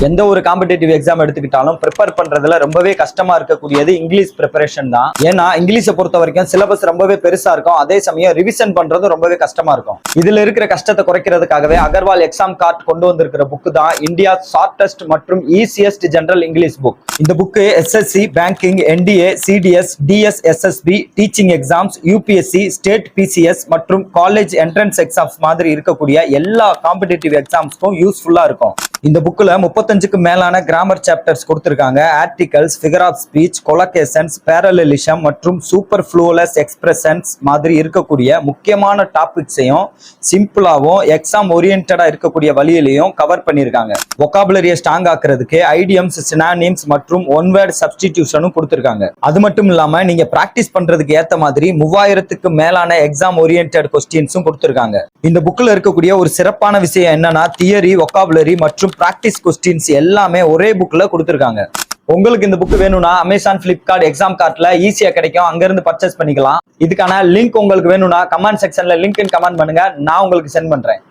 எந்த ஒரு competitive exam எடுத்துக்கிட்டாலும் ப்ரிப்பேர் பண்றதுல ரொம்பவே கஷ்டமா இருக்கக்கூடியது இங்கிலீஷ் ப்ரிப்பரேஷன் தான். ஏன்னா இங்கிலீஷை பொறுத்த வரைக்கும் சிலபஸ் ரொம்பவே பெருசா இருக்கும், அதே சமயம் ரிவிஷன் பண்றது ரொம்பவே கஷ்டமா இருக்கும். இதுல இருக்கிற கஷ்டத்தை குறைக்கிறதுக்காகவே அகர்வால் எக்ஸாம் கார்ட் கொண்டு வந்திருக்கிற புக் தான் இந்தியா ஷார்டஸ்ட் மற்றும் ஈஸியஸ்ட் ஜெனரல் இங்கிலீஷ் புக். இந்த book SSC, banking, NDA, CDS, DS, SSB, teaching exams, UPSC, state PCS மற்றும் காலேஜ் என்ட்ரன்ஸ் எக்ஸாம்ஸ் மாதிரி இருக்கக்கூடிய எல்லா காம்படிட்டிவ் எக்ஸாம்ஸ்க்கும் யூஸ்ஃபுல்லா இருக்கும். இந்த புக்ல 35க்கு மேலான கிராமர் சாப்டர்ஸ் கொடுத்திருக்காங்க. Articles, figure of speech, collocations, parallelism மற்றும் சூப்பர் ஃப்ளூலஸ் எக்ஸ்பிரஷன்ஸ் மாதிரி இருக்கக்கூடிய முக்கியமான டாபிக்ஸையும் சிம்பிளாவும் எக்ஸாம் ஓரியன்டா இருக்கக்கூடிய வழியிலையும் கவர் பண்ணியிருக்காங்க. வொகாபுலரியை ஸ்ட்ராங் ஆக்குறதுக்கு ஐடியம்ஸ், சினானிம்ஸ் மற்றும் ஒன் வேர்ட் சப்ஸ்டிடியூஷனும் கொடுத்திருக்காங்க. அது மட்டும் இல்லாம நீங்க பிராக்டிஸ் பண்றதுக்கு ஏத்த மாதிரி 3000க்கு மேலான எக்ஸாம் ஓரியன்டட் கொஸ்டின்ஸும் கொடுத்திருக்காங்க. இந்த புக்ல இருக்கக்கூடிய ஒரு சிறப்பான விஷயம் என்னன்னா தியரி, வொகாபுலரி மற்றும் பிராக்டிஸ் கொஸ்டின்ஸ் எல்லாமே ஒரே புக்ல கொடுத்திருக்காங்க. உங்களுக்கு இந்த புக் வேணும்னா அமேசான், பிளிப்கார்ட், எக்ஸாம் கார்ட்ல ஈஸியா கிடைக்கும், அங்க இருந்து பர்ச்சேஸ் பண்ணிக்கலாம். இதுக்கான லிங்க் உங்களுக்கு வேணும்னா கமெண்ட் செக்ஷன்ல லிங்க் கமெண்ட் பண்ணுங்க, நான் உங்களுக்கு சென்ட் பண்றேன்.